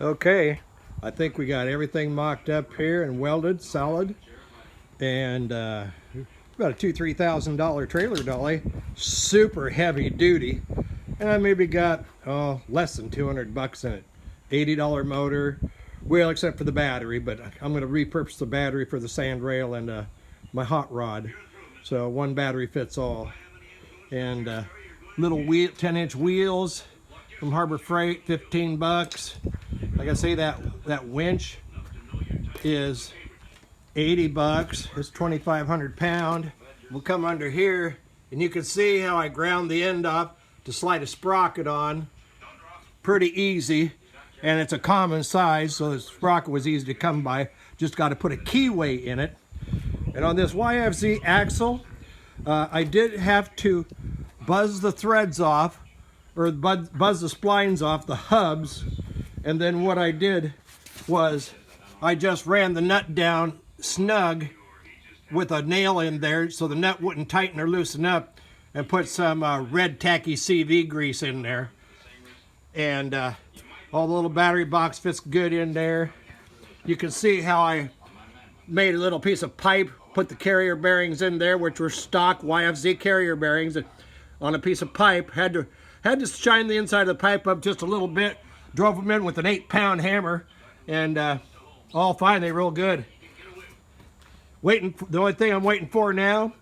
Okay, I think we got everything mocked up here and welded solid, and about a $2,000-3,000 trailer dolly, super heavy duty, and I maybe got less than 200 bucks in it. $80 motor, well, except for the battery, but I'm going to repurpose the battery for the sand rail and my hot rod, so one battery fits all. And little wheel, 10-inch wheels from Harbor Freight, 15 bucks. Like I say, that winch is 80 bucks. It's 2,500 pound. We'll come under here and you can see how I ground the end off to slide a sprocket on. Pretty easy, and it's a common size, so the sprocket was easy to come by. Just got to put a keyway in it. And on this YFZ axle, I did have to buzz the threads off, or buzz the splines off, the hubs, and then what I did was I just ran the nut down snug with a nail in there so the nut wouldn't tighten or loosen up, and put some red tacky CV grease in there. And all the little battery box fits good in there. You can see how I made a little piece of pipe, put the carrier bearings in there, which were stock YFZ carrier bearings, on a piece of pipe. Had to shine the inside of the pipe up just a little bit. Drove them in with an 8-pound hammer, and all fine. They roll good. The only thing I'm waiting for now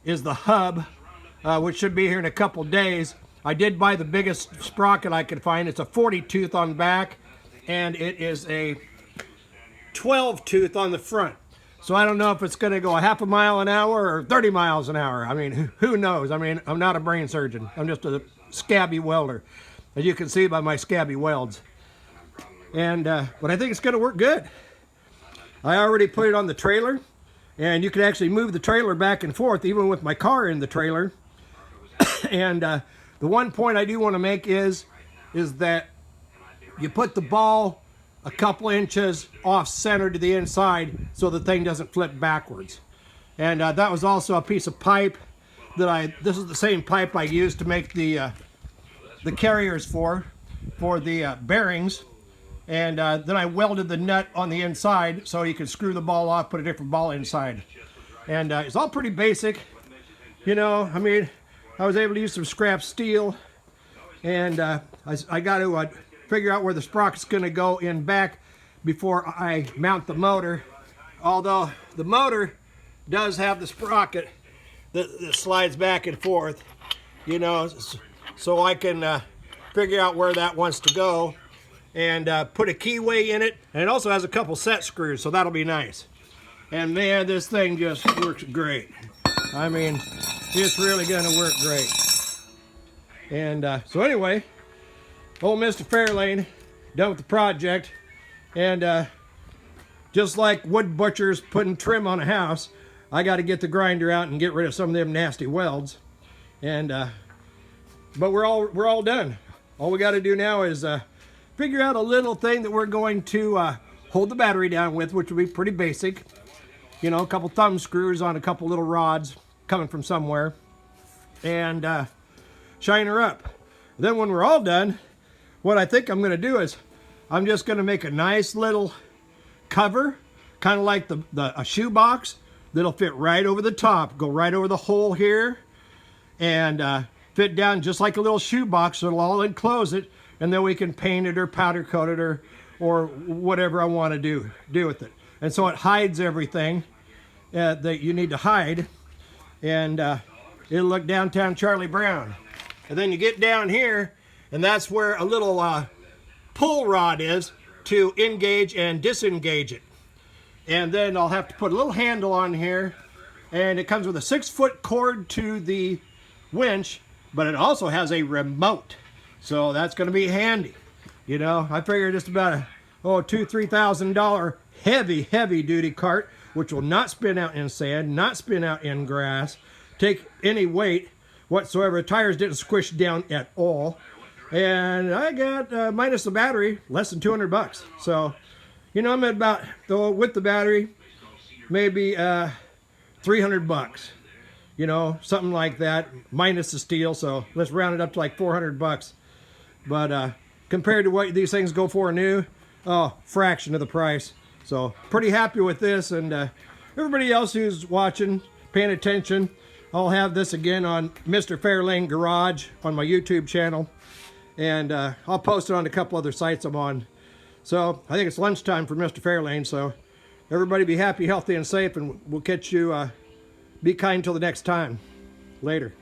is the hub, which should be here in a couple days. I did buy the biggest sprocket I could find. It's a 40 tooth on the back, and it is a 12 tooth on the front. So I don't know if it's going to go a half a mile an hour or 30 miles an hour. I mean, who knows? I mean, I'm not a brain surgeon. I'm just a scabby welder, as you can see by my scabby welds. And but I think it's going to work good. I already put it on the trailer, and you can actually move the trailer back and forth even with my car in the trailer. And the one point I do want to make is that you put the ball a couple inches off center to the inside so the thing doesn't flip backwards. And that was also a piece of pipe that this is the same pipe I used to make the carriers for the bearings. And then I welded the nut on the inside so you can screw the ball off, put a different ball inside. And it's all pretty basic. You know, I mean, I was able to use some scrap steel, and I got to figure out where the sprocket's going to go in back before I mount the motor. Although the motor does have the sprocket that slides back and forth, you know, so I can figure out where that wants to go, and put a keyway in it. And it also has a couple set screws, so that'll be nice. And man, this thing just works great. I mean, it's really going to work great. And so anyway, old Mr. Fairlane done with the project, and just like wood butchers putting trim on a house, I got to get the grinder out and get rid of some of them nasty welds. And but we're all done. All we got to do now is figure out a little thing that we're going to hold the battery down with, which will be pretty basic. You know, a couple thumb screws on a couple little rods coming from somewhere, and shine her up. Then when we're all done, what I think I'm going to do is I'm just going to make a nice little cover, kind of like a shoe box, that'll fit right over the top, go right over the hole here, and fit down just like a little shoe box, so it'll all enclose it, and then we can paint it or powder coat it or whatever I want to do with it. And so it hides everything that you need to hide, and it'll look downtown Charlie Brown. And then you get down here, and that's where a little pull rod is to engage and disengage it. And then I'll have to put a little handle on here, and it comes with a 6-foot cord to the winch, but it also has a remote, so that's going to be handy. You know, I figure just about a $2,000-3,000 heavy duty cart, which will not spin out in sand, not spin out in grass, take any weight whatsoever. Tires didn't squish down at all, and I got minus the battery less than 200 bucks. So, you know, I'm at about, though, with the battery, maybe 300 bucks. You know, something like that, minus the steel. So let's round it up to like 400 bucks. But compared to what these things go for new, fraction of the price. So pretty happy with this, and everybody else who's watching, paying attention, I'll have this again on Mr. Fairlane Garage on my YouTube channel, and I'll post it on a couple other sites I'm on. So I think it's lunchtime for Mr. Fairlane, so everybody be happy, healthy, and safe, and we'll catch you. Be kind till the next time. Later.